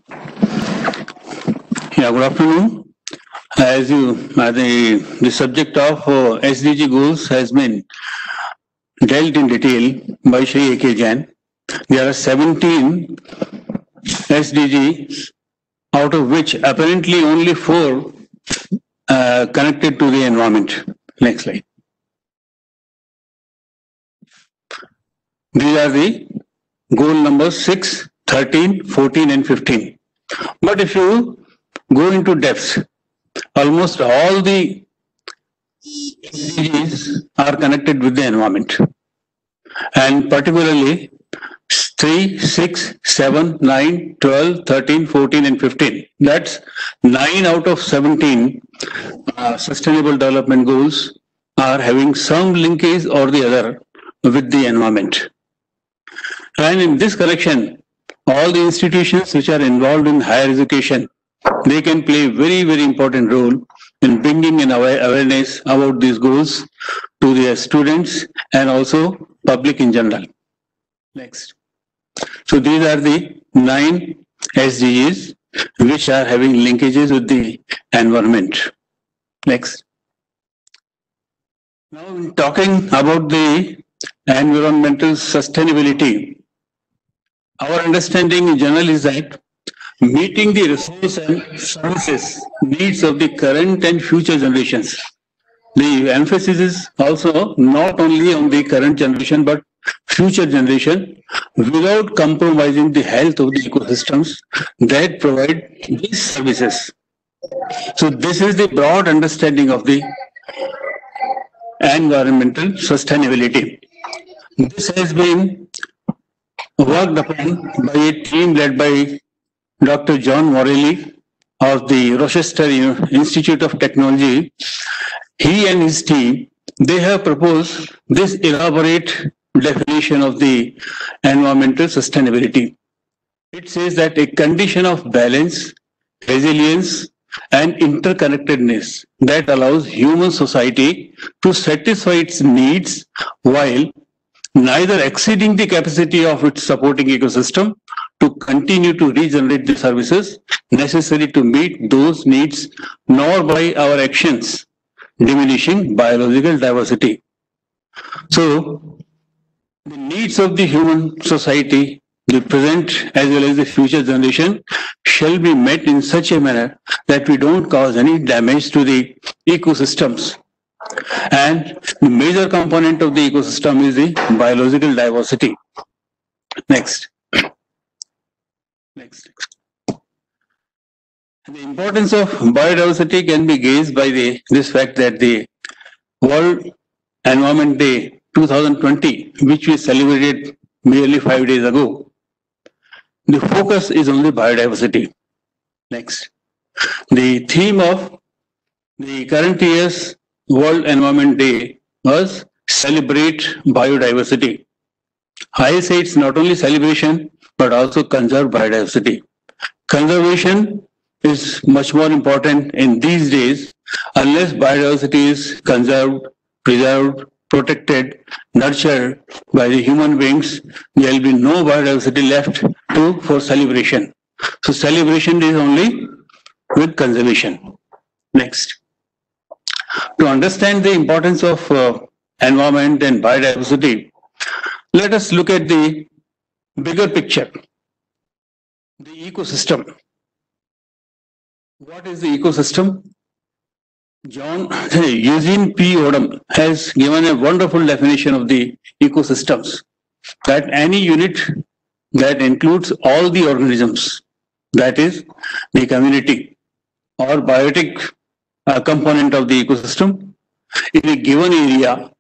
Yeah, good afternoon. The subject of SDG goals has been dealt in detail by Shri A.K. Jain. There are 17 SDGs, out of which apparently only 4 connected to the environment. Next slide. These are the goal numbers 6, 13, 14 and 15. But if you go into depth, almost all the SDGs are connected with the environment. And particularly 3, 6, 7, 9, 12, 13, 14 and 15. That's 9 out of 17 sustainable development goals are having some linkage or the other with the environment. And in this connection, all the institutions which are involved in higher education, they can play a very, very important role in bringing in awareness about these goals to their students and also public in general. Next. So these are the 9 SDGs which are having linkages with the environment. Next. Now talking about the environmental sustainability, our understanding in general is that meeting the resource and services needs of the current and future generations. The emphasis is also not only on the current generation but future generation without compromising the health of the ecosystems that provide these services. So this is the broad understanding of the environmental sustainability. This has been worked upon by a team led by Dr. John Morelli of the Rochester Institute of Technology. He and his team, they have proposed this elaborate definition of the environmental sustainability. It says that a condition of balance, resilience, and interconnectedness that allows human society to satisfy its needs while neither exceeding the capacity of its supporting ecosystem to continue to regenerate the services necessary to meet those needs, nor by our actions diminishing biological diversity. So, the needs of the human society, the present as well as the future generation, shall be met in such a manner that we don't cause any damage to the ecosystems. And the major component of the ecosystem is the biological diversity. Next. Next. The importance of biodiversity can be gauged by this fact that the World Environment Day 2020, which we celebrated merely 5 days ago, the focus is on the biodiversity. Next. The theme of the current year's World Environment Day was Celebrate Biodiversity. I say it's not only celebration, but also conserve biodiversity. Conservation is much more important in these days. Unless biodiversity is conserved, preserved, protected, nurtured by the human beings, there will be no biodiversity left for celebration. So celebration is only with conservation. Next. To understand the importance of environment and biodiversity, let us look at the bigger picture, the ecosystem. What is the ecosystem? Eugene P. Odom has given a wonderful definition of the ecosystems, that any unit that includes all the organisms, that is the community or biotic component of the ecosystem in a given area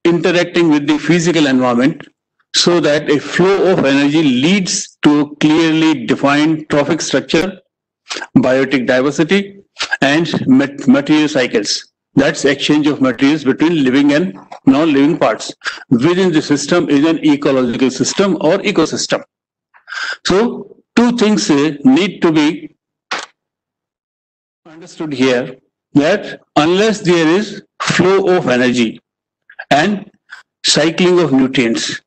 interacting with the physical environment so that a flow of energy leads to a clearly defined trophic structure, biotic diversity, and material cycles. That's exchange of materials between living and non-living parts. Within the system is an ecological system or ecosystem. So, two things need to be understood here, that unless there is flow of energy and cycling of nutrients,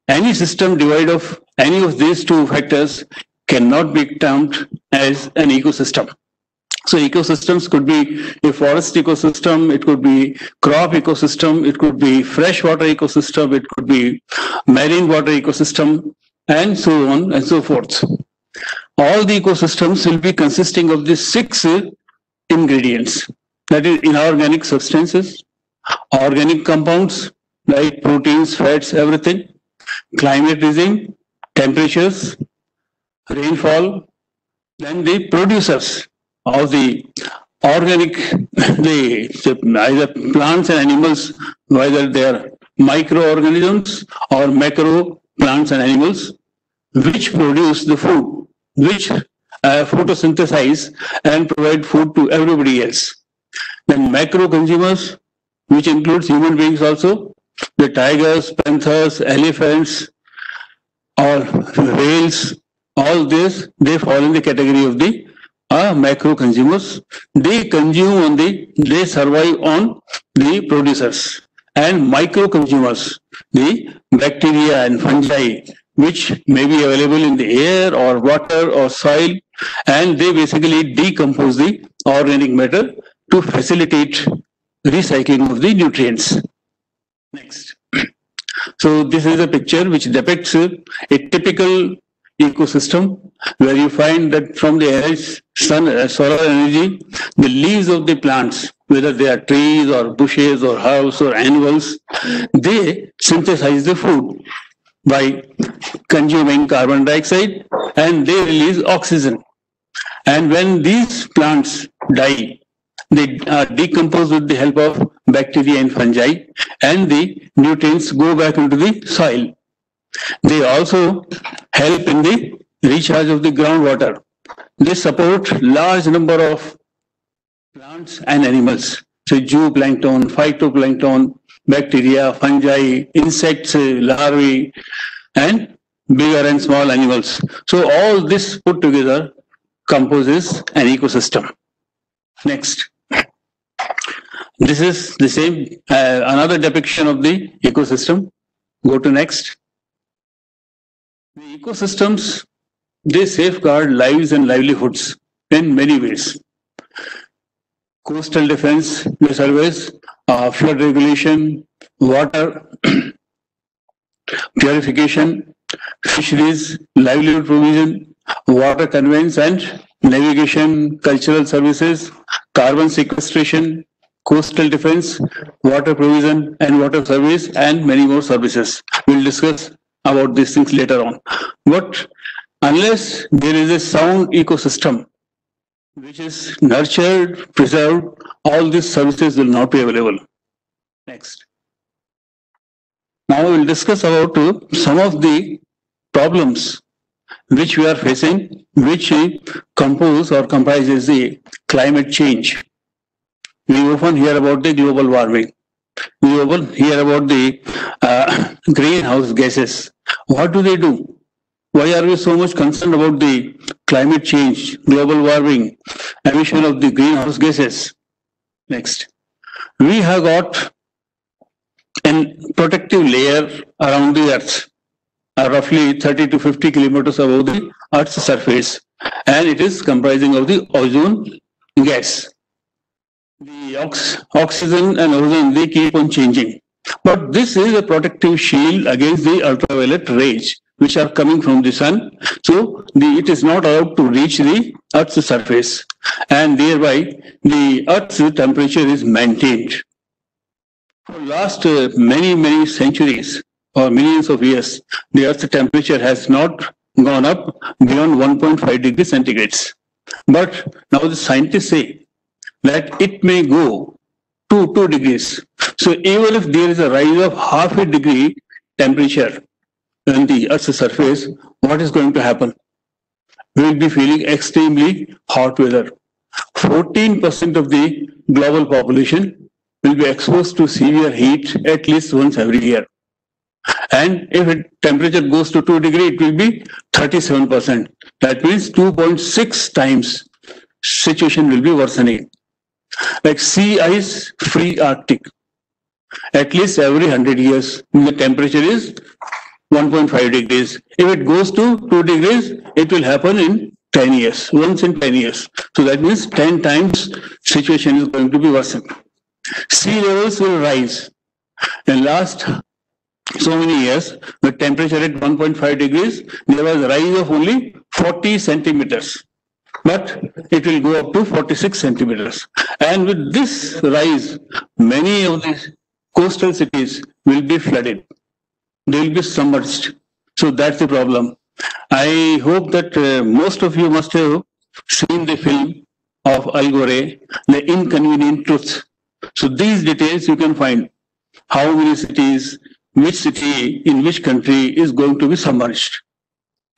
any system devoid of any of these two factors cannot be termed as an ecosystem. So ecosystems could be a forest ecosystem, it could be crop ecosystem, it could be freshwater ecosystem, it could be marine water ecosystem, and so on and so forth. All the ecosystems will be consisting of these 6 ingredients, that is inorganic substances, organic compounds like proteins, fats, everything, climate regime, temperatures, rainfall, then the producers of the organic, either plants and animals, whether they are microorganisms or macro plants and animals, which produce the food, which photosynthesize and provide food to everybody else. Then macro consumers, which includes human beings also, the tigers, panthers, elephants, or whales, all this, they fall in the category of the macro consumers. They consume they survive on the producers. And micro consumers, the bacteria and fungi, which may be available in the air or water or soil, and they basically decompose the organic matter to facilitate recycling of the nutrients. Next. So this is a picture which depicts a typical ecosystem where you find that from the solar energy, the leaves of the plants, whether they are trees or bushes or herbs or animals, they synthesize the food by consuming carbon dioxide and they release oxygen. And when these plants die, they are decomposed with the help of bacteria and fungi, and the nutrients go back into the soil. They also help in the recharge of the groundwater. They support large number of plants and animals, so zooplankton, phytoplankton, bacteria, fungi, insects, larvae, and bigger and small animals. So all this put together composes an ecosystem. Next. This is the same, another depiction of the ecosystem. Go to next. The ecosystems, they safeguard lives and livelihoods in many ways. Coastal defense, they service, flood regulation, water purification, fisheries, livelihood provision, water conveyance and navigation, cultural services, carbon sequestration, coastal defense, water provision and water service, and many more services. We'll discuss about these things later on. But unless there is a sound ecosystem which is nurtured, preserved, all these services will not be available. Next. Now we'll discuss about some of the problems which we are facing, which compose or comprises the climate change. We often hear about the global warming. We often hear about the greenhouse gases. What do they do? Why are we so much concerned about the climate change, global warming, emission of the greenhouse gases? Next. We have got a protective layer around the Earth, roughly 30 to 50 kilometers above the Earth's surface, and it is comprising of the ozone gas. The oxygen and ozone, they keep on changing. But this is a protective shield against the ultraviolet rays which are coming from the sun. So it is not allowed to reach the Earth's surface, and thereby the Earth's temperature is maintained. For last many centuries or millions of years, the Earth's temperature has not gone up beyond 1.5 degrees centigrade. But now the scientists say that it may go to 2 degrees. So even if there is a rise of half a degree temperature on the Earth's surface, what is going to happen? We will be feeling extremely hot weather. 14% of the global population will be exposed to severe heat at least once every year. And if temperature goes to 2 degrees, it will be 37%. That means 2.6 times situation will be worsening. Like sea ice free Arctic. At least every 100 years, the temperature is 1.5 degrees. If it goes to 2 degrees, it will happen in 10 years, once in 10 years. So that means 10 times situation is going to be worsened. Sea levels will rise. In last so many years, the temperature at 1.5 degrees, there was a rise of only 40 centimeters. But it will go up to 46 centimeters. And with this rise, many of the coastal cities will be flooded. They will be submerged. So that's the problem. I hope that most of you must have seen the film of Al Gore, The Inconvenient Truth. So these details you can find. How many cities, which city, in which country is going to be submerged.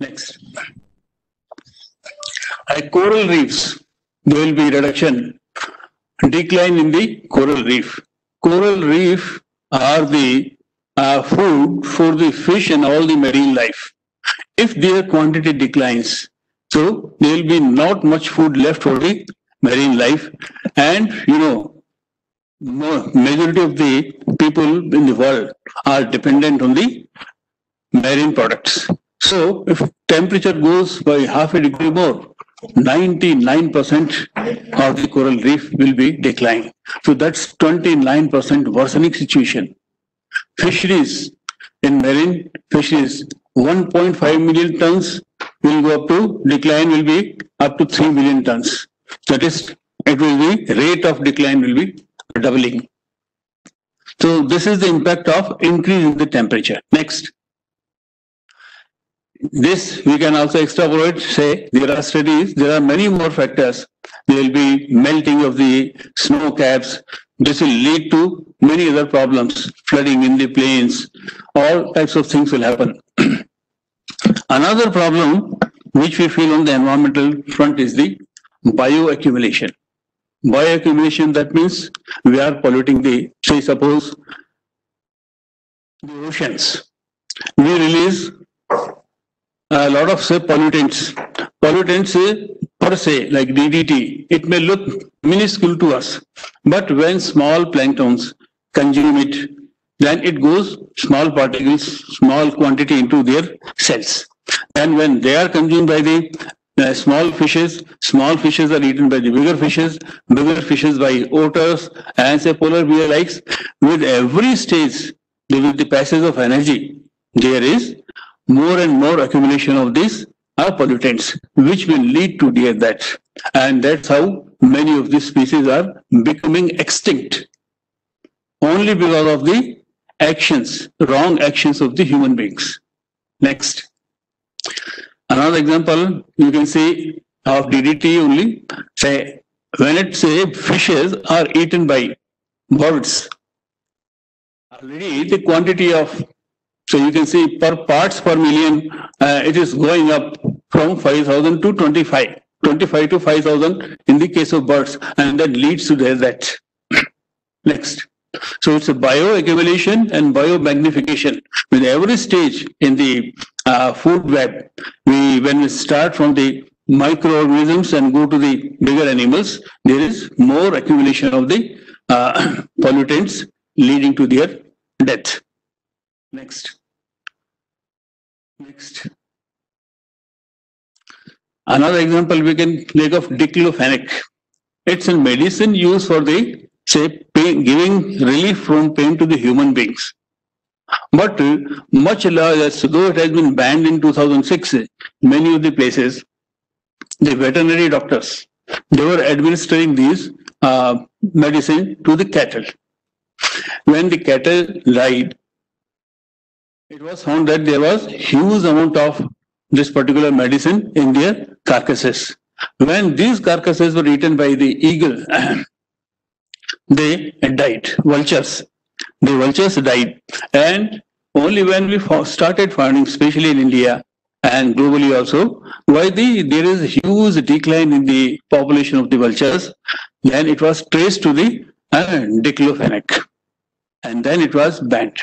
Next. Coral reefs, there will be reduction, decline in the coral reef. Coral reef are the food for the fish and all the marine life. If their quantity declines, so there will be not much food left for the marine life. And majority of the people in the world are dependent on the marine products. So if temperature goes by half a degree more, 99% of the coral reef will be declining. So that's 29% worsening situation. Fisheries, in marine fisheries, 1.5 million tons will go up to, decline will be up to 3 million tons. That is, it will be, rate of decline will be doubling. So this is the impact of increase in the temperature. Next. This we can also extrapolate, say there are studies, there are many more factors. There will be melting of the snow caps. This will lead to many other problems, flooding in the plains, all types of things will happen. Another problem which we feel on the environmental front is the bioaccumulation. Bioaccumulation, that means we are polluting the, say suppose, the oceans. We release a lot of, say, pollutants. Pollutants per se, like DDT, it may look minuscule to us, but when small planktons consume it, then it goes small particles, small quantity into their cells. And when they are consumed by the small fishes are eaten by the bigger fishes by otters, and say polar bear likes. With every stage, with the passage of energy, there is more and more accumulation of these pollutants, which will lead to death. And that's how many of these species are becoming extinct, only because of the actions, wrong actions of the human beings. Next. Another example you can see of DDT only, say when it say fishes are eaten by birds, already the quantity of, so you can see per parts per million, it is going up from 5,000 to 25 to 5,000 in the case of birds, and that leads to their death. Next. So it's a bioaccumulation and biomagnification. With every stage in the food web, when we start from the microorganisms and go to the bigger animals, there is more accumulation of the pollutants leading to their death. Next. Another example we can take of diclofenac. It's a medicine used for the, say, pain, giving relief from pain to the human beings. But much larger, though it has been banned in 2006, many of the places, the veterinary doctors, they were administering these medicine to the cattle. When the cattle died, it was found that there was huge amount of this particular medicine in their carcasses. When these carcasses were eaten by the eagle, they died, vultures. The vultures died. And only when we started finding, especially in India and globally also, why there is a huge decline in the population of the vultures, then it was traced to the diclofenac. And then it was banned.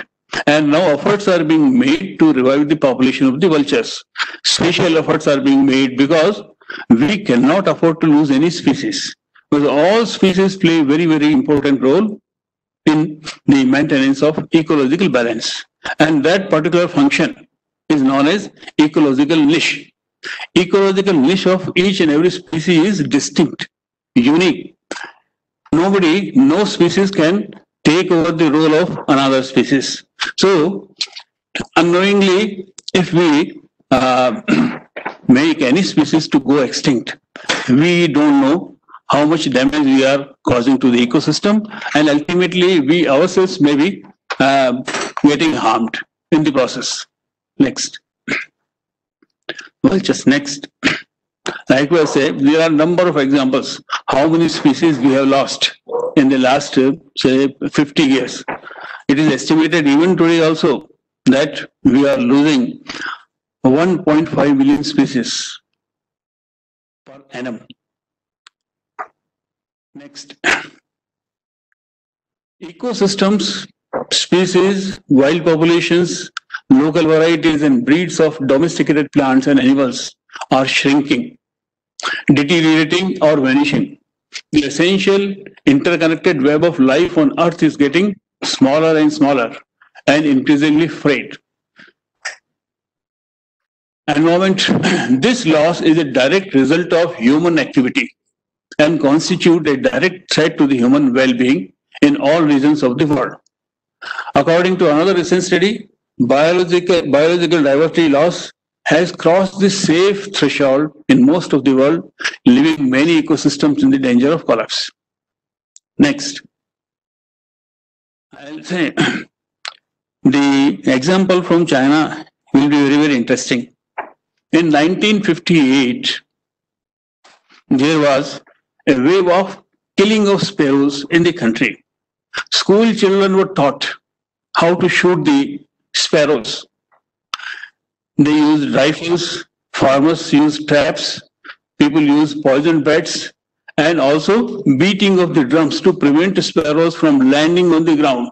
And now efforts are being made to revive the population of the vultures. Special efforts are being made because we cannot afford to lose any species. Because all species play a very, very important role in the maintenance of ecological balance. And that particular function is known as ecological niche. Ecological niche of each and every species is distinct, unique. Nobody, no species can take over the role of another species. So, unknowingly, if we make any species to go extinct, we don't know how much damage we are causing to the ecosystem, and ultimately we ourselves may be getting harmed in the process. Next. Well, just next. Like I say, there are a number of examples how many species we have lost in the last, say, 50 years. It is estimated even today also that we are losing 1.5 million species per annum. Next. Ecosystems, species, wild populations, local varieties and breeds of domesticated plants and animals are shrinking, deteriorating or vanishing. The essential interconnected web of life on Earth is getting smaller and smaller and increasingly frayed. Environment, this loss is a direct result of human activity and constitute a direct threat to the human well-being in all regions of the world. According to another recent study, biological diversity loss has crossed the safe threshold in most of the world, leaving many ecosystems in the danger of collapse. Next. I'll say the example from China will be very, very interesting. In 1958, there was a wave of killing of sparrows in the country. School children were taught how to shoot the sparrows. They used rifles, farmers used traps, people used poison bats, and also beating of the drums to prevent sparrows from landing on the ground,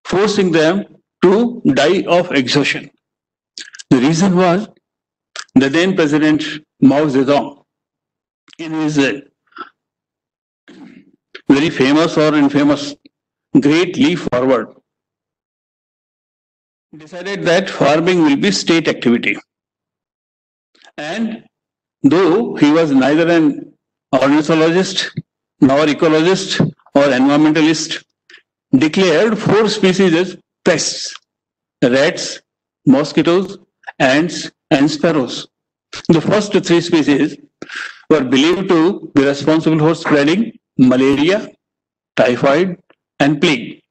forcing them to die of exhaustion. The reason was the then President Mao Zedong, in his very famous or infamous Great Leap Forward, decided that farming will be state activity. And though he was neither an ornithologist nor ecologist or environmentalist, declared 4 species as pests: rats, mosquitoes, ants, and sparrows. The first 3 species were believed to be responsible for spreading malaria, typhoid, and plague.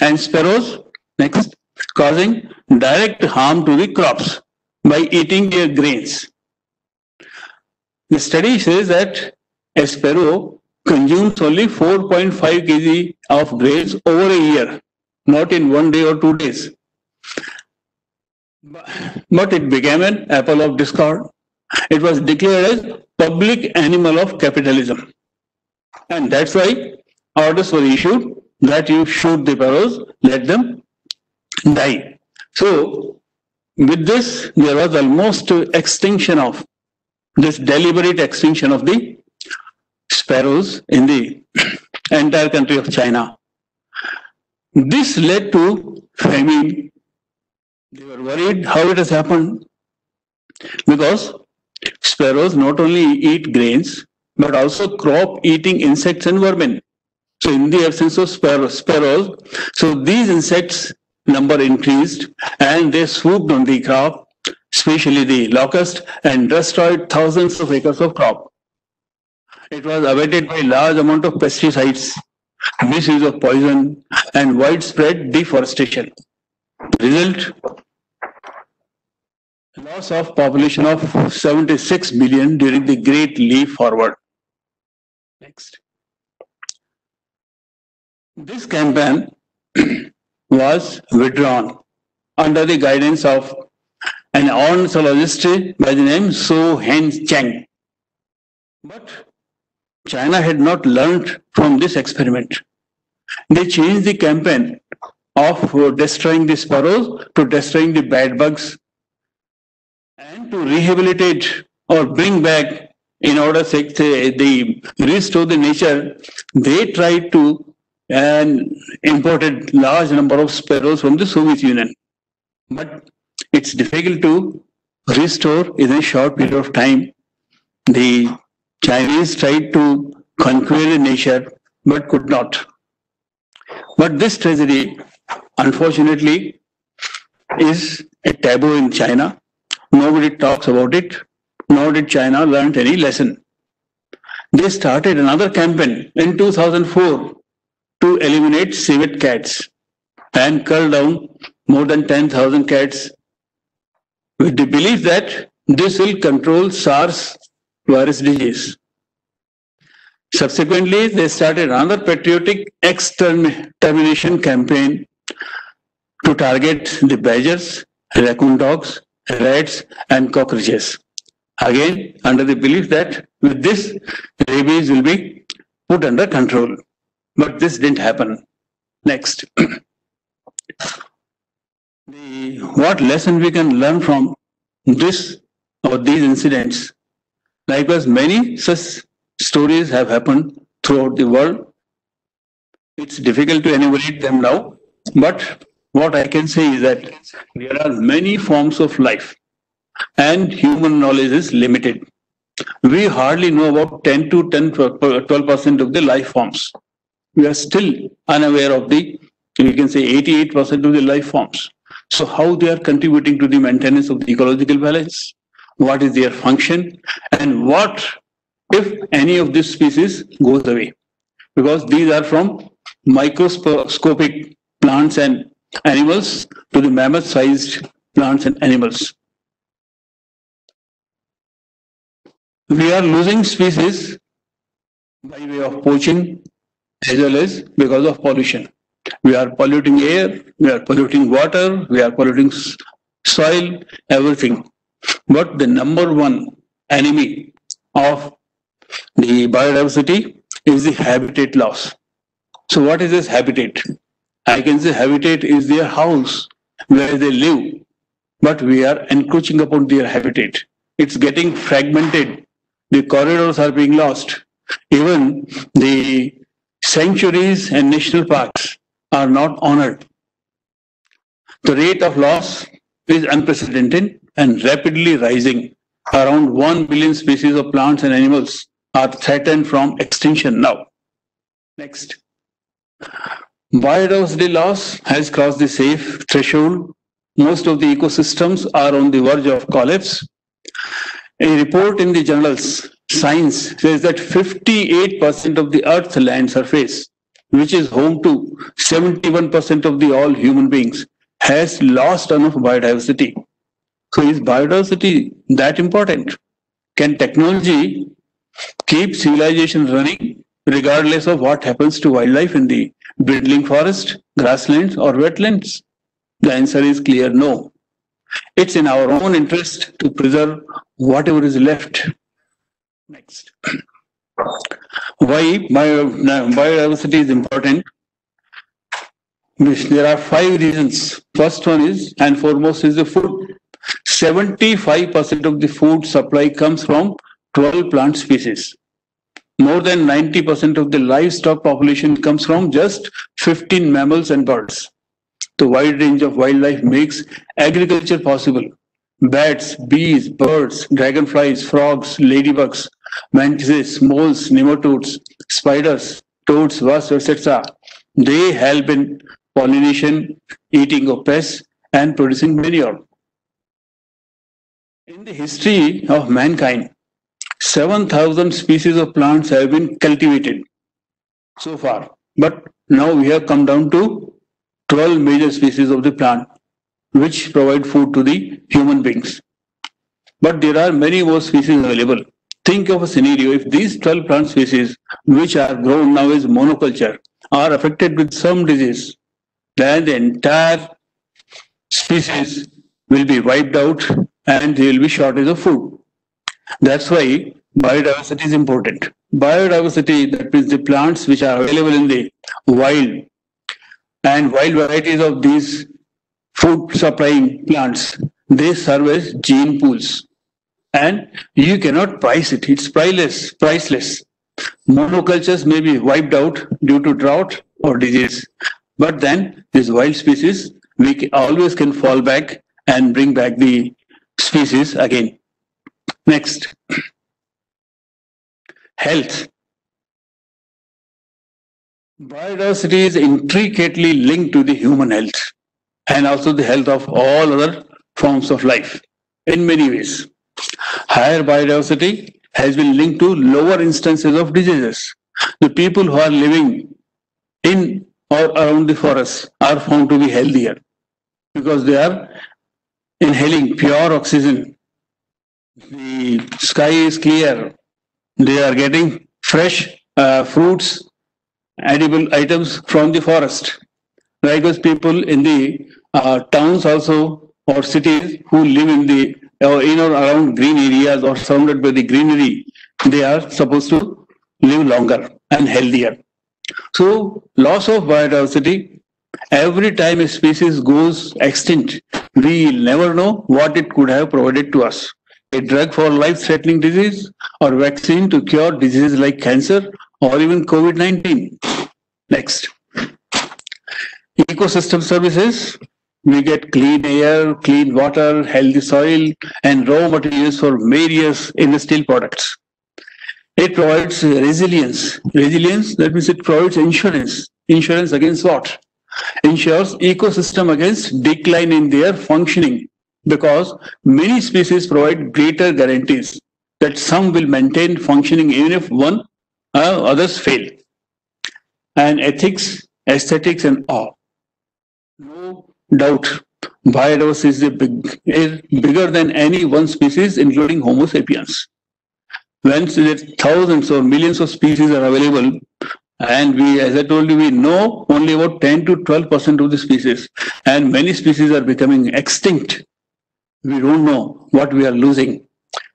And sparrows, next, causing direct harm to the crops by eating their grains. The study says that a sparrow consumes only 4.5 kg of grains over a year, not in 1 day or 2 days. But it became an apple of discord. It was declared as public animal of capitalism. And that's why orders were issued that you shoot the sparrows, let them die. So, with this, there was almost extinction of this deliberate extinction of the sparrows in the entire country of China. This led to famine. They were worried how it has happened, because sparrows not only eat grains but also crop eating insects and vermin. So in the absence of sparrows, so these insects number increased and they swooped on the crop, especially the locust, and destroyed thousands of acres of crop. It was abated by large amount of pesticides, misuse of poison, and widespread deforestation. Result: loss of population of 76 billion during the Great Leap Forward. Next. This campaign was withdrawn under the guidance of an ornithologist by the name So Hen Cheng. But China had not learned from this experiment. They changed the campaign of destroying the sparrows to destroying the bad bugs, and to rehabilitate or bring back, in order to restore the nature, they tried to and imported large number of sparrows from the Soviet Union. But it's difficult to restore in a short period of time. The Chinese tried to conquer nature but could not. But this tragedy, unfortunately, is a taboo in China. Nobody talks about it, nor did China learn any lesson. They started another campaign in 2004 to eliminate civet cats and cull down more than 10,000 cats with the belief that this will control SARS virus disease. Subsequently, they started another patriotic extermination campaign to target the badgers, raccoon dogs, rats, and cockroaches. Again, under the belief that with this, rabies will be put under control. But this didn't happen. Next. What lesson we can learn from this or these incidents? Likewise, many such stories have happened throughout the world. It's difficult to enumerate them now, but what I can say is that there are many forms of life and human knowledge is limited. We hardly know about 10 to 12% of the life forms. We are still unaware of you can say 88% of the life forms. So how they are contributing to the maintenance of the ecological balance? What is their function? And what if any of this species goes away? Because these are from microscopic plants and animals to the mammoth-sized plants and animals. We are losing species by way of poaching as well as because of pollution. We are polluting air, we are polluting water, we are polluting soil, everything. But the number one enemy of the biodiversity is the habitat loss. So what is this habitat? I can say habitat is their house where they live, but we are encroaching upon their habitat. It's getting fragmented. The corridors are being lost. Even the sanctuaries and national parks are not honored. The rate of loss is unprecedented and rapidly rising. Around 1 billion species of plants and animals are threatened from extinction now. Next. Biodiversity loss has crossed the safe threshold. Most of the ecosystems are on the verge of collapse. A report in the journals Science says that 58% of the Earth's land surface, which is home to 71% of the all human beings, has lost enough biodiversity. So is biodiversity that important? Can technology keep civilization running regardless of what happens to wildlife in the dwindling forest, grasslands or wetlands? The answer is clear no. It's in our own interest to preserve whatever is left. Next. Why biodiversity is important? There are 5 reasons. First one is, and foremost, is the food. 75% of the food supply comes from 12 plant species. More than 90% of the livestock population comes from just 15 mammals and birds. The wide range of wildlife makes agriculture possible. Bats, bees, birds, dragonflies, frogs, ladybugs, mantises, moles, nematodes, spiders, toads, wasps, etc. They help in pollination, eating of pests, and producing manure. In the history of mankind, 7,000 species of plants have been cultivated so far. But now we have come down to 12 major species of the plant, which provide food to the human beings. But there are many more species available. Think of a scenario if these 12 plant species, which are grown now as monoculture, are affected with some disease, then the entire species will be wiped out and there will be shortage of food. That's why biodiversity is important. Biodiversity, that means the plants which are available in the wild and wild varieties of these food supplying plants, they serve as gene pools. And you cannot price it. It's priceless. Monocultures may be wiped out due to drought or disease. But then these wild species, we always can fall back and bring back the species again. Next. Health. Biodiversity is intricately linked to the human health and also the health of all other forms of life in many ways. Higher biodiversity has been linked to lower instances of diseases. The people who are living in or around the forests are found to be healthier because they are inhaling pure oxygen. The sky is clear. They are getting fresh fruits, edible items from the forest. Likewise, people in the towns also or cities who live in the in or around green areas or surrounded by the greenery, they are supposed to live longer and healthier. So, loss of biodiversity, every time a species goes extinct, we never know what it could have provided to us. A drug for life-threatening disease or vaccine to cure diseases like cancer or even COVID-19. Next. Ecosystem services. We get clean air, clean water, healthy soil, and raw materials for various industrial products. It provides resilience. Resilience, that means it provides insurance. Insurance against what? Ensures ecosystem against decline in their functioning, because many species provide greater guarantees that some will maintain functioning even if others fail. And ethics, aesthetics, and awe. No doubt, biodiversity is bigger than any one species, including Homo sapiens. When thousands or millions of species are available, and we, as I told you, we know only about 10 to 12% of the species, and many species are becoming extinct. We don't know what we are losing.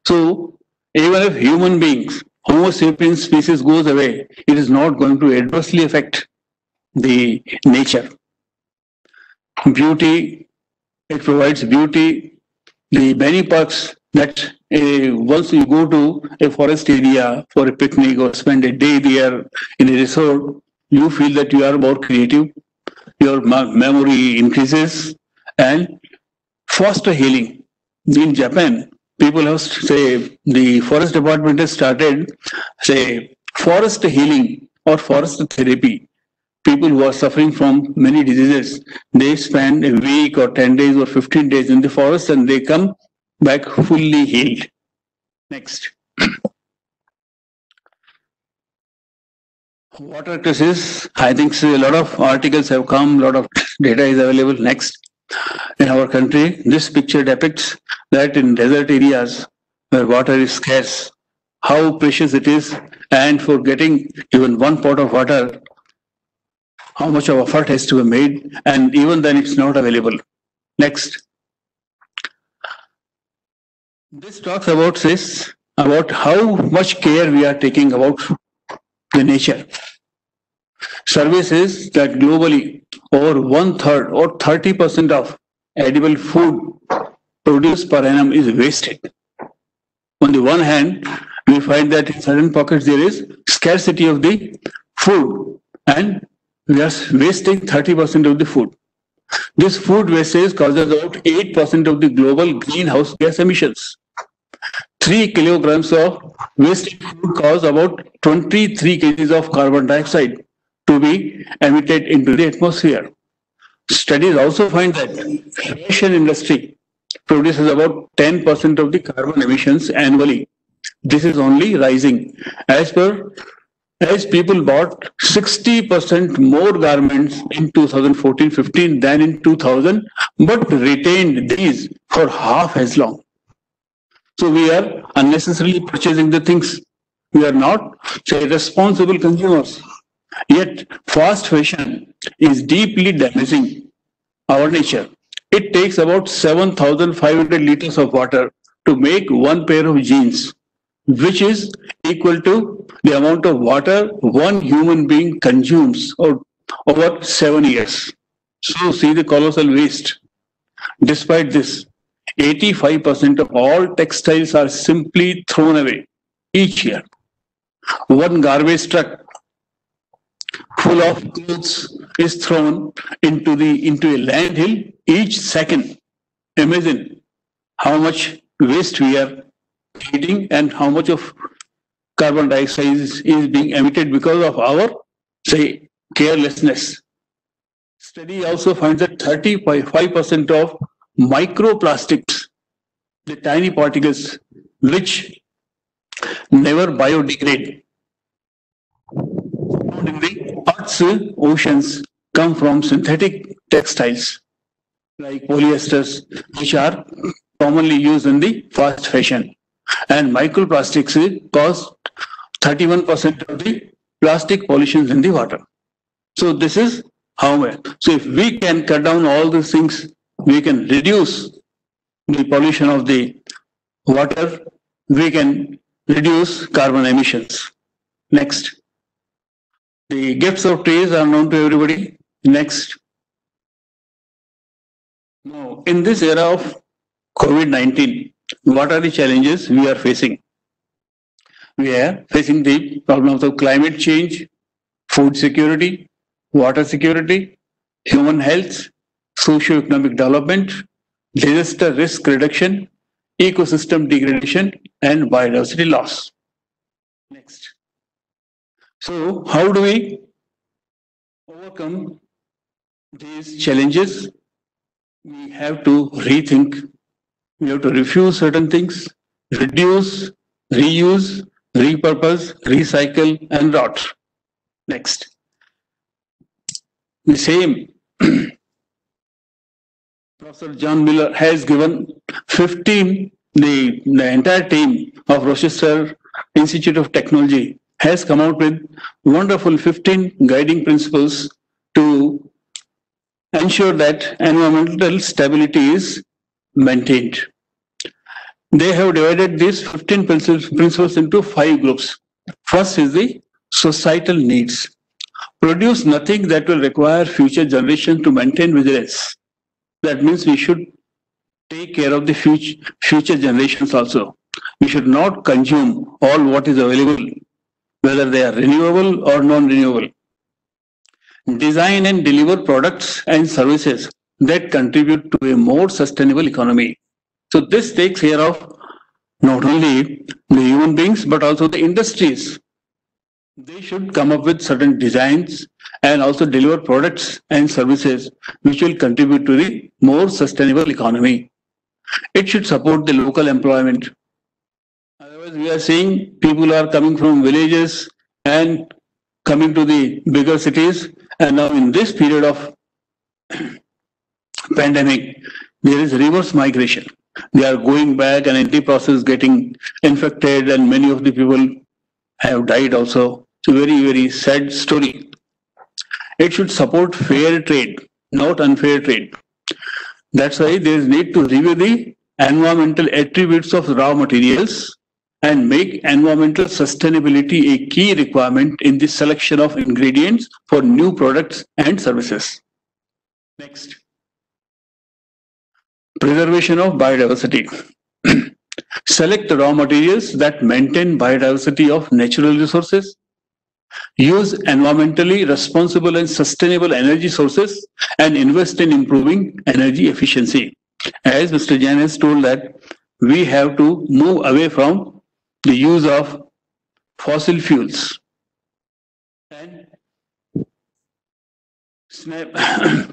So, even if human beings, Homo sapiens species goes away, it is not going to adversely affect the nature. Beauty, it provides beauty. The many perks that once you go to a forest area for a picnic or spend a day there in a resort, you feel that you are more creative, your memory increases, and faster healing. In Japan, people have say the forest department has started say forest healing or forest therapy. People who are suffering from many diseases, they spend a week or 10 days or 15 days in the forest and they come back fully healed. Next. Water crisis. I think a lot of articles have come, a lot of data is available. Next. In our country, this picture depicts that in desert areas where water is scarce, how precious it is, and for getting even one pot of water, how much of effort has to be made, and even then it's not available. Next. This talks about how much care we are taking about the nature. Survey says that globally, over 1/3 or 30% of edible food produced per annum is wasted. On the one hand, we find that in certain pockets there is scarcity of the food and we are wasting 30% of the food. This food wastage causes about 8% of the global greenhouse gas emissions. 3 kilograms of wasted food cause about 23 kgs of carbon dioxide to be emitted into the atmosphere. Studies also find that fashion industry produces about 10% of the carbon emissions annually. This is only rising. As people bought 60% more garments in 2014-15 than in 2000, but retained these for half as long. So we are unnecessarily purchasing the things. We are not, say, responsible consumers. Yet fast fashion is deeply damaging our nature. It takes about 7,500 liters of water to make one pair of jeans, which is equal to the amount of water one human being consumes over 7 years. So see the colossal waste. Despite this, 85% of all textiles are simply thrown away each year. One garbage truck full of clothes is thrown into a landfill each second. imagine how much waste we are creating and how much of carbon dioxide is being emitted because of our, say, carelessness. Study also finds that 35% of microplastics, the tiny particles which never biodegrade, found in the Earth's oceans, come from synthetic textiles like polyesters, which are commonly used in the fast fashion. And microplastics cause 31% of the plastic pollution in the water. So this is how much. So if we can cut down all these things, we can reduce the pollution of the water, we can reduce carbon emissions. Next. The gifts of trees are known to everybody. Next. Now, in this era of COVID-19, what are the challenges we are facing? We are facing the problems of climate change, food security, water security, human health, socio-economic development, disaster risk reduction, ecosystem degradation, and biodiversity loss. Next. So, how do we overcome these challenges? We have to rethink. We have to refuse certain things, reduce, reuse, repurpose, recycle, and rot. Next. The same Professor John Miller has given 15, the entire team of Rochester Institute of Technology has come out with wonderful 15 guiding principles to ensure that environmental stability is maintained. They have divided these 15 principles into 5 groups. First is the societal needs. Produce nothing that will require future generations to maintain vigilance. That means we should take care of the future generations also. We should not consume all what is available, whether they are renewable or non-renewable. Design and deliver products and services that contribute to a more sustainable economy. So this takes care of not only the human beings, but also the industries. They should come up with certain designs and also deliver products and services which will contribute to the more sustainable economy. It should support the local employment. Otherwise, we are seeing people are coming from villages and coming to the bigger cities. And now in this period of pandemic, there is reverse migration. They are going back and in the process getting infected, and many of the people have died also. It's a very, very sad story. It should support fair trade, not unfair trade. That's why there is need to review the environmental attributes of raw materials and make environmental sustainability a key requirement in the selection of ingredients for new products and services. Next. Preservation of biodiversity. Select raw materials that maintain biodiversity of natural resources. Use environmentally responsible and sustainable energy sources and invest in improving energy efficiency. As Mr. Jain has told that we have to move away from the use of fossil fuels and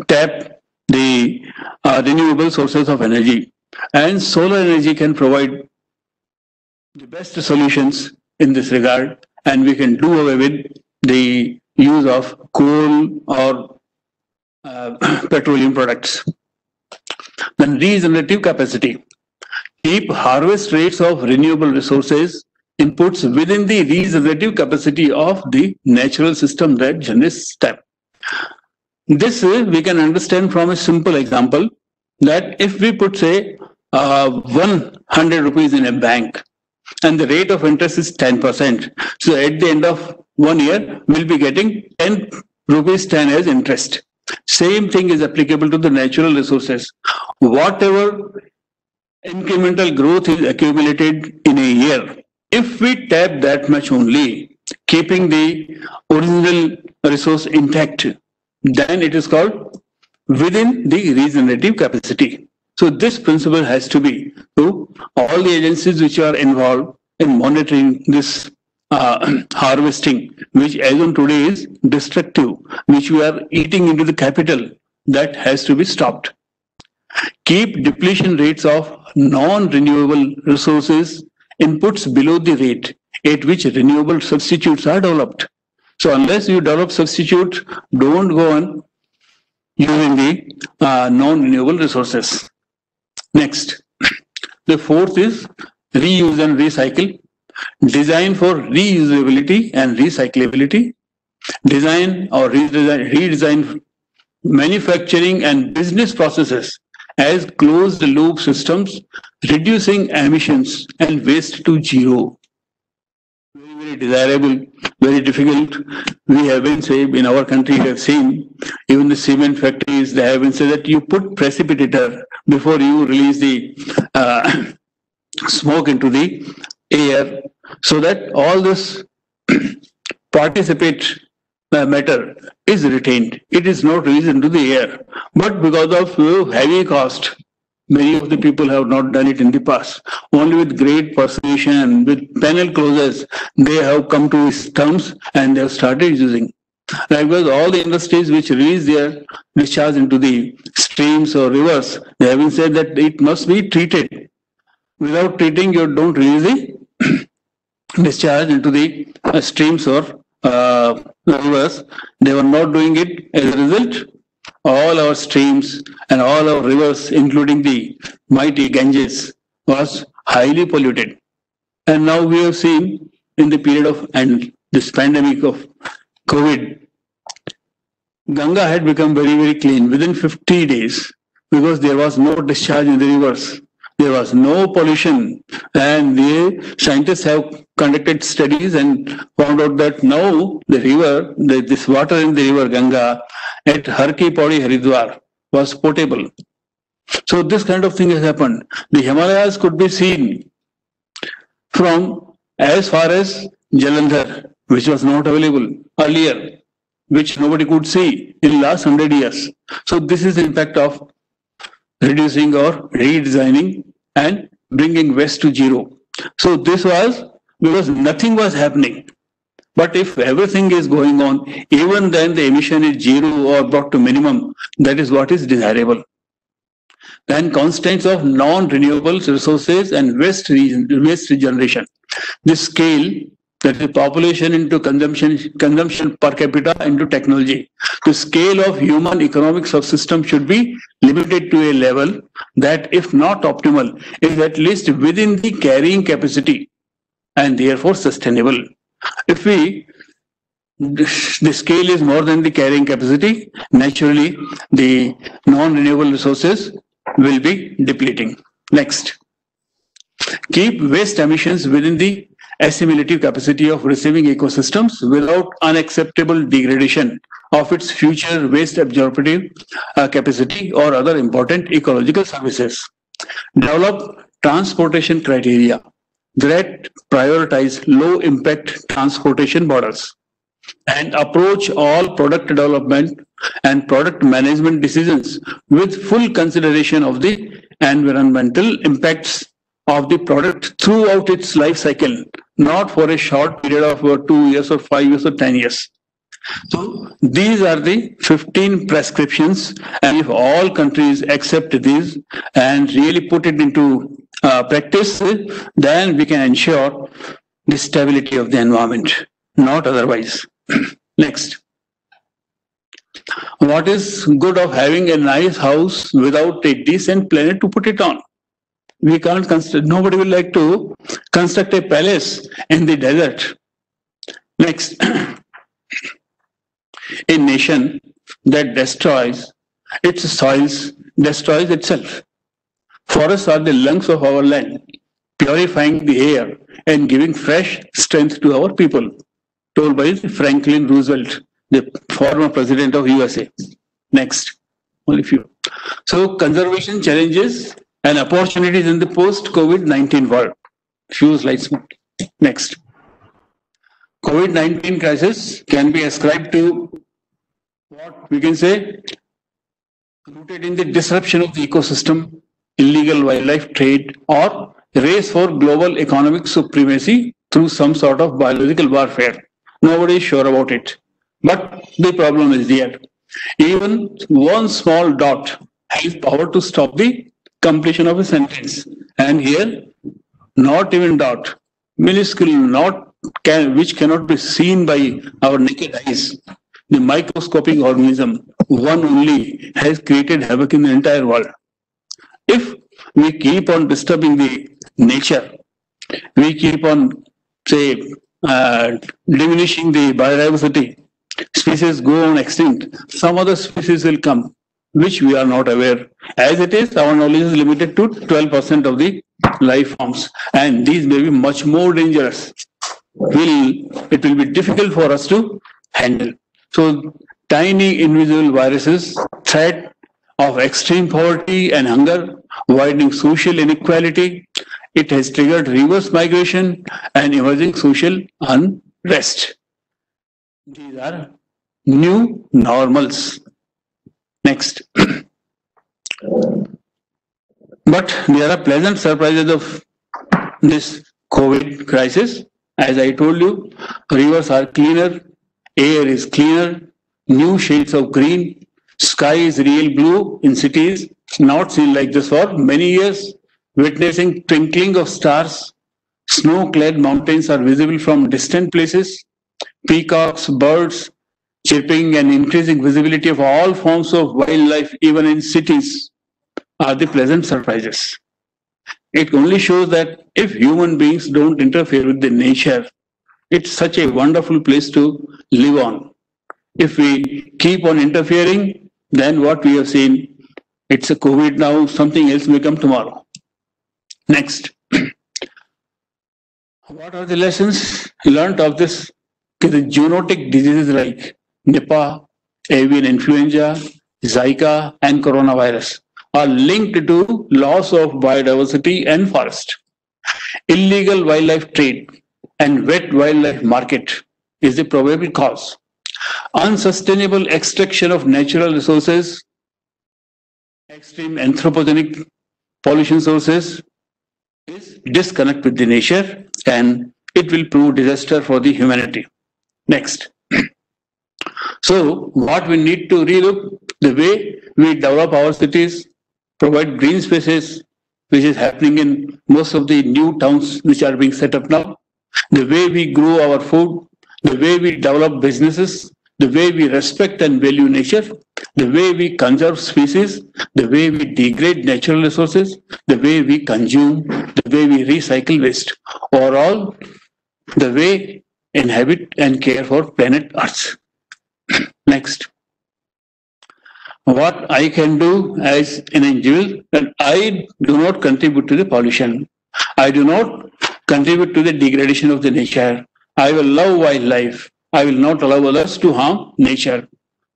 tap the renewable sources of energy. And solar energy can provide the best solutions in this regard, and we can do away with the use of coal or petroleum products. Then regenerative capacity. Keep harvest rates of renewable resources inputs within the regenerative capacity of the natural system that generates step. This we can understand from a simple example that if we put say 100 rupees in a bank and the rate of interest is 10%, so at the end of 1 year we'll be getting 10 rupees 10 as interest. Same thing is applicable to the natural resources. Whatever incremental growth is accumulated in a year, if we tap that much only, keeping the original resource intact, then it is called within the regenerative capacity. So this principle has to be to all the agencies which are involved in monitoring this harvesting, which as on today is destructive, which we are eating into the capital, that has to be stopped. Keep depletion rates of non-renewable resources inputs below the rate at which renewable substitutes are developed. So unless you develop substitute, don't go on using the non-renewable resources. Next, the fourth is reuse and recycle. Design for reusability and recyclability. Design or redesign manufacturing and business processes as closed loop systems, reducing emissions and waste to zero. Very, very desirable, very difficult. We have been saying in our country, we have seen even the cement factories, they have been said that you put precipitator before you release the smoke into the air, so that all this participate matter is retained. It is not released into the air. But because of heavy cost, many of the people have not done it in the past. Only with great persuasion, with penal clauses, they have come to these terms and they have started using. Likewise, all the industries which release their discharge into the streams or rivers, they have been said that it must be treated. Without treating, you don't release the discharge into the streams or rivers. They were not doing it. As a result, all our streams and all our rivers, including the mighty Ganges, was highly polluted. And now we have seen in the period of and this pandemic of COVID, Ganga had become very, very clean within 50 days because there was no discharge in the rivers. There was no pollution, and the scientists have conducted studies and found out that now the river, this water in the river Ganga at Har Ki Pauri, Haridwar, was potable. So this kind of thing has happened. The Himalayas could be seen from as far as Jalandhar, which was not available earlier, which nobody could see in the last 100 years. So this is the impact of reducing or redesigning and bringing waste to zero. So this was because nothing was happening. But if everything is going on, even then the emission is zero or brought to minimum. That is what is desirable. Then constraints of non-renewable resources and waste regeneration. This scale, that is population into consumption per capita into technology. The scale of human economic subsystem should be limited to a level that, if not optimal, is at least within the carrying capacity and therefore sustainable. If the scale is more than the carrying capacity, naturally the non-renewable resources will be depleting. Next, keep waste emissions within the assimilative capacity of receiving ecosystems without unacceptable degradation of its future waste absorptive capacity or other important ecological services. Develop transportation criteria that prioritize low impact transportation models and approach all product development and product management decisions with full consideration of the environmental impacts of the product throughout its life cycle, not for a short period of 2 years or 5 years or 10 years. So these are the 15 prescriptions, and if all countries accept these and really put it into practice, then we can ensure the stability of the environment, not otherwise. Next, what is good of having a nice house without a decent planet to put it on? We can't construct, nobody will like to construct a palace in the desert. Next, a nation that destroys its soils destroys itself. Forests are the lungs of our land, purifying the air and giving fresh strength to our people, told by Franklin Roosevelt, the former president of USA. Next, only few. So conservation challenges and opportunities in the post-COVID-19 world. Few slides more. Next. COVID-19 crisis can be ascribed to what we can say rooted in the disruption of the ecosystem illegal wildlife trade, or race for global economic supremacy through some sort of biological warfare. Nobody is sure about it. But the problem is there. Even one small dot has power to stop the completion of a sentence. And here, not even dot, minuscule, which cannot be seen by our naked eyes. The microscopic organism, one only, has created havoc in the entire world. If we keep on disturbing the nature, we keep on, say, diminishing the biodiversity, species go on extinct, some other species will come, which we are not aware. As it is, our knowledge is limited to 12% of the life forms, and these may be much more dangerous. It will be difficult for us to handle. So, tiny invisible viruses, threat of extreme poverty and hunger, widening social inequality. It has triggered reverse migration and emerging social unrest. These are new normals. Next. But there are pleasant surprises of this COVID crisis. As I told you, rivers are cleaner, air is cleaner, new shades of green, sky is real blue in cities, not seen like this for many years, witnessing twinkling of stars, snow-clad mountains are visible from distant places, peacocks, birds, chirping and increasing visibility of all forms of wildlife, even in cities, are the pleasant surprises. It only shows that if human beings don't interfere with the nature, it's such a wonderful place to live on. If we keep on interfering, then what we have seen, it's a COVID now, something else may come tomorrow. Next. What are the lessons learned of this? The zoonotic diseases like Nipah, avian influenza, Zika, and coronavirus are linked to loss of biodiversity and forest. Illegal wildlife trade and wet wildlife market is the probable cause. Unsustainable extraction of natural resources, extreme anthropogenic pollution sources is disconnect with the nature, and it will prove disaster for the humanity. Next. So what we need to relook the way we develop our cities, provide green spaces, which is happening in most of the new towns which are being set up now, the way we grow our food, the way we develop businesses, the way we respect and value nature, the way we conserve species, the way we degrade natural resources, the way we consume, the way we recycle waste, overall, the way inhabit and care for planet Earth. Next. What I can do as an individual, that I do not contribute to the pollution. I do not contribute to the degradation of the nature. I will love wildlife. I will not allow others to harm nature.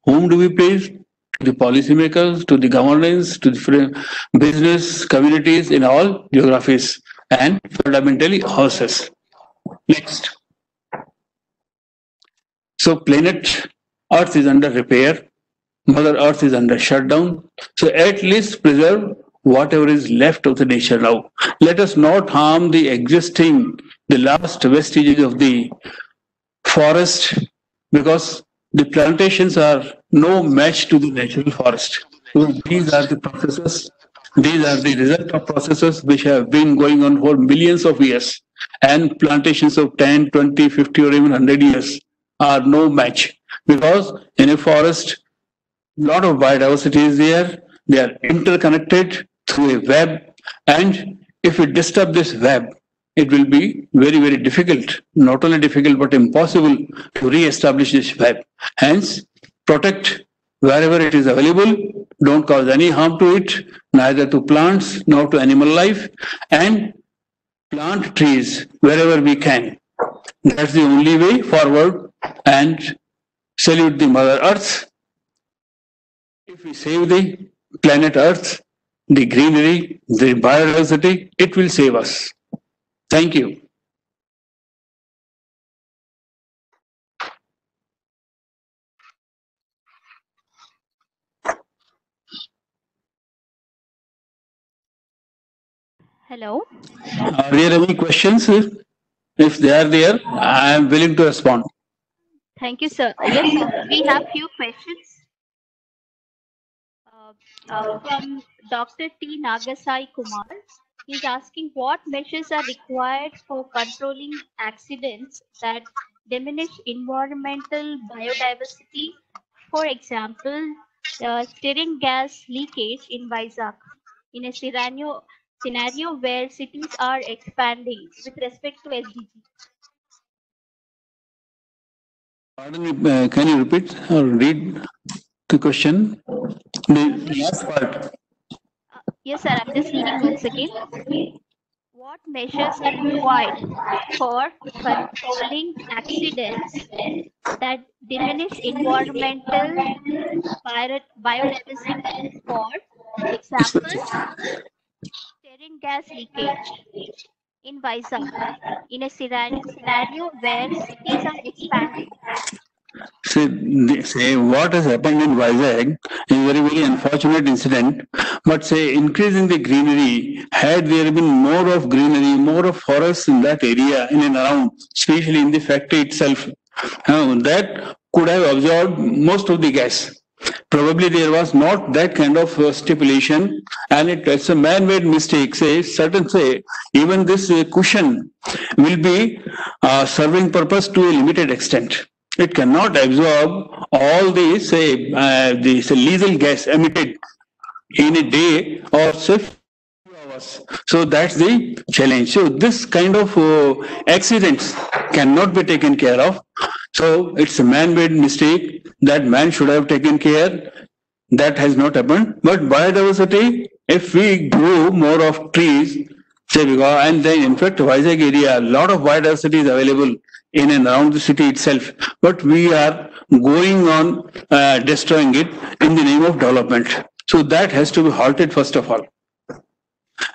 Whom do we praise? To the policymakers, to the governments, to the business communities in all geographies, and fundamentally ourselves. Next. So planet Earth is under repair. Mother Earth is under shutdown. So at least preserve whatever is left of the nature now. Let us not harm the existing, the last vestiges of the forest, because the plantations are no match to the natural forest. So these are the processes, these are the result of processes which have been going on for millions of years. And plantations of 10, 20, 50, or even 100 years are no match, because in a forest, lot of biodiversity is there. They are interconnected through a web, and if we disturb this web, it will be very, very difficult, not only difficult, but impossible to re-establish this web. Hence, protect wherever it is available, don't cause any harm to it, neither to plants nor to animal life, and plant trees wherever we can. That's the only way forward, and salute the Mother Earth. If we save the planet Earth, the greenery, the biodiversity, it will save us. Thank you. Hello. Are there any questions? If they are there, I am willing to respond. Thank you, sir. Yes, we have few questions from Dr. T. Nagasai Kumar. He's asking what measures are required for controlling accidents that diminish environmental biodiversity. For example, stearin gas leakage in Vizag, in a scenario where cities are expanding with respect to SDG. Pardon me, can you repeat or read the question? The last part. Yes, sir. I'm just reading once again. What measures are required for controlling accidents that diminish environmental biodiversity? For example, stearin gas leakage in Vizag, in a scenario where cities are expanding. Say what has happened in Vizag is a very unfortunate incident. But say increasing the greenery, had there been more of greenery, more of forests in that area, in and around, especially in the factory itself, that could have absorbed most of the gas. Probably there was not that kind of stipulation, and it's a man-made mistake. Say even this cushion will be serving purpose to a limited extent. It cannot absorb all the lethal gas emitted in a day or say hours. So that's the challenge. So this kind of accidents cannot be taken care of. So it's a man-made mistake that man should have taken care. That has not happened. But biodiversity, if we grow more of trees, and then in fact Vizag area, a lot of biodiversity is available in and around the city itself. But we are going on destroying it in the name of development. So that has to be halted first of all.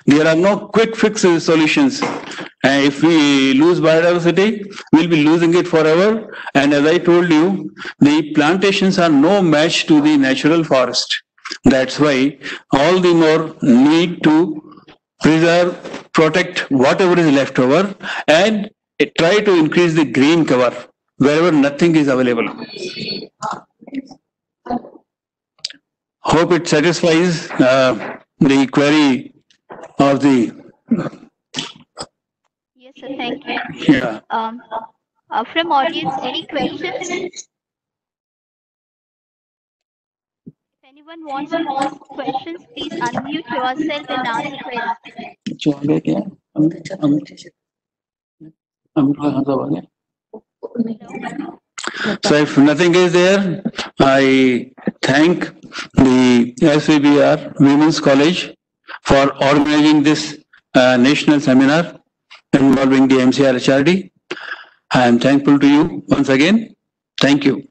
There are no quick fix solutions. If we lose biodiversity, we'll be losing it forever. And as I told you, the plantations are no match to the natural forest. That's why all the more need to preserve, protect whatever is left over, and try to increase the green cover wherever nothing is available. Hope it satisfies the query of the. Yes, sir. Thank you. Yeah. From audience, any questions? If anyone wants to ask questions, please unmute yourself and ask query. So if nothing is there, I thank the SVBR Women's College for organizing this national seminar involving the MCR HRD. I am thankful to you once again. Thank you.